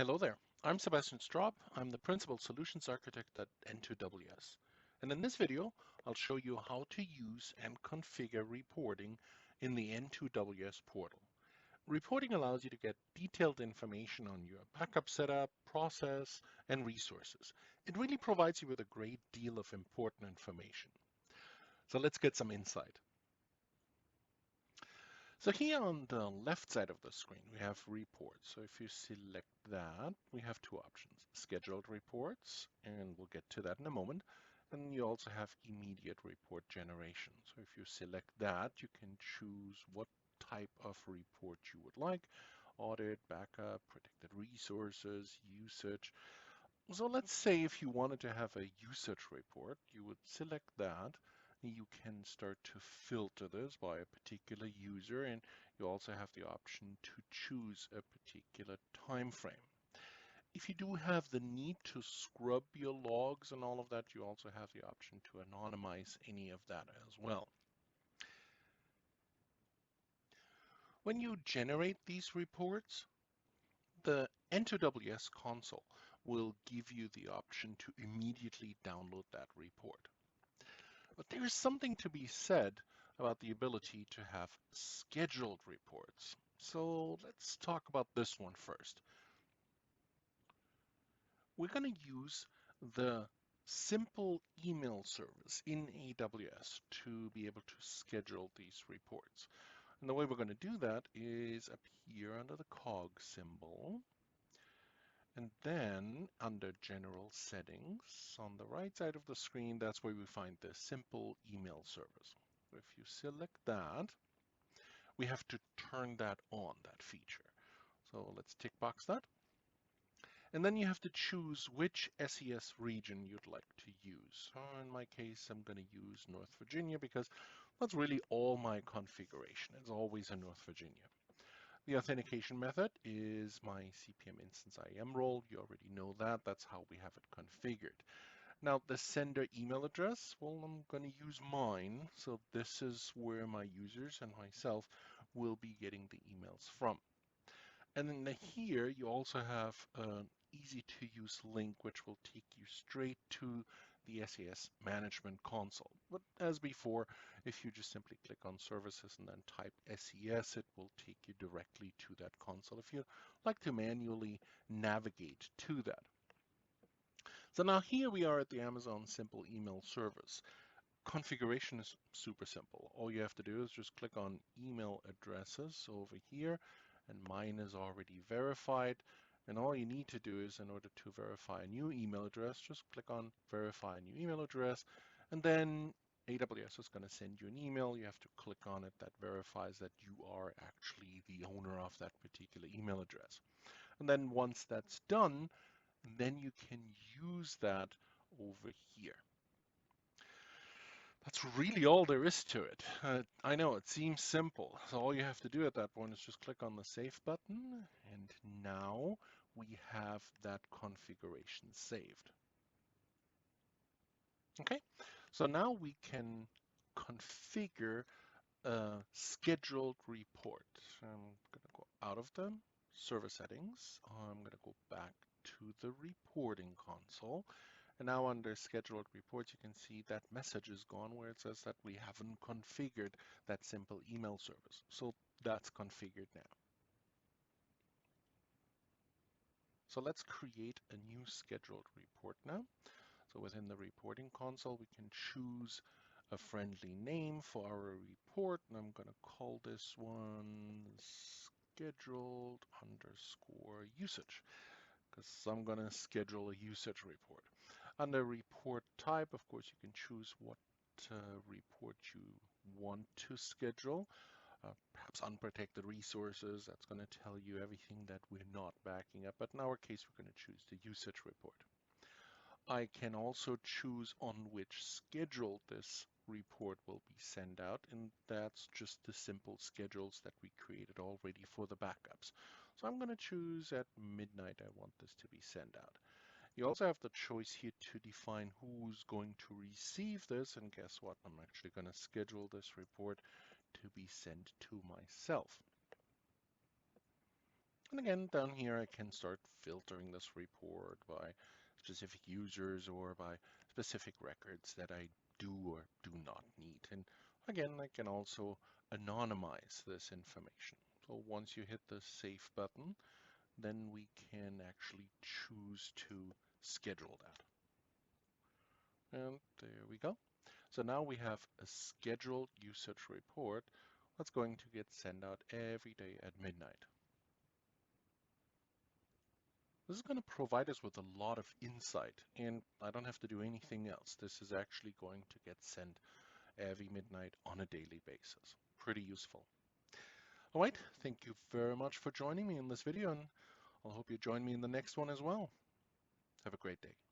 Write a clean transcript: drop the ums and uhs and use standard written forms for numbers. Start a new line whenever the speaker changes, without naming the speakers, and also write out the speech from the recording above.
Hello there. I'm Sebastian Straub. I'm the Principal Solutions Architect at N2WS. And in this video, I'll show you how to use and configure reporting in the N2WS portal. Reporting allows you to get detailed information on your backup setup, process, and resources. It really provides you with a great deal of important information. So let's get some insight. So here on the left side of the screen, we have reports. So if you select that, we have two options, scheduled reports, and we'll get to that in a moment. And you also have immediate report generation. So if you select that, you can choose what type of report you would like, audit, backup, predicted resources, usage. So let's say if you wanted to have a usage report, you would select that. You can start to filter this by a particular user, and you also have the option to choose a particular time frame. If you do have the need to scrub your logs and all of that, you also have the option to anonymize any of that as well. When you generate these reports, the N2WS console will give you the option to immediately download that report. But there is something to be said about the ability to have scheduled reports. So let's talk about this one first. We're going to use the simple email service in AWS to be able to schedule these reports. And the way we're going to do that is up here under the cog symbol. And then under General Settings, on the right side of the screen, that's where we find the Simple Email Service. If you select that, we have to turn that on, that feature. So let's tick box that. And then you have to choose which SES region you'd like to use. So in my case, I'm going to use North Virginia because that's really all my configuration. It's always in North Virginia. The authentication method is my CPM instance IAM role. You already know that. That's how we have it configured. Now, the sender email address, well, I'm going to use mine. So this is where my users and myself will be getting the emails from. And then here you also have an easy to use link which will take you straight to the SES management console. But as before, if you just simply click on services and then type SES, it will take you directly to that console if you like to manually navigate to that. So now here we are at the Amazon Simple Email Service. Configuration is super simple. All you have to do is just click on email addresses over here, and mine is already verified. And all you need to do is, in order to verify a new email address, just click on verify a new email address, and then AWS is going to send you an email. You have to click on it. That verifies that you are actually the owner of that particular email address. And then once that's done, then you can use that over here. That's really all there is to it. I know it seems simple. So all you have to do at that point is just click on the Save button, and now we have that configuration saved. Okay, so now we can configure a scheduled report. I'm going to go out of the server settings. I'm going to go back to the reporting console. And now under scheduled reports, you can see that message is gone where it says that we haven't configured that simple email service. So that's configured now. So let's create a new scheduled report now. So within the reporting console, we can choose a friendly name for our report. And I'm going to call this one scheduled underscore usage, because I'm going to schedule a usage report. Under report type, of course, you can choose what report you want to schedule. Perhaps unprotected resources, that's going to tell you everything that we're not backing up. But in our case, we're going to choose the usage report. I can also choose on which schedule this report will be sent out, and that's just the simple schedules that we created already for the backups. So I'm going to choose at midnight I want this to be sent out. You also have the choice here to define who's going to receive this, and guess what? I'm actually going to schedule this report to be sent to myself. And again, down here, I can start filtering this report by specific users or by specific records that I do or do not need. And again, I can also anonymize this information. So once you hit the Save button, then we can actually choose to schedule that. And there we go. So now we have a scheduled usage report that's going to get sent out every day at midnight. This is going to provide us with a lot of insight, and I don't have to do anything else. This is actually going to get sent every midnight on a daily basis. Pretty useful. All right, thank you very much for joining me in this video, and I hope you join me in the next one as well. Have a great day.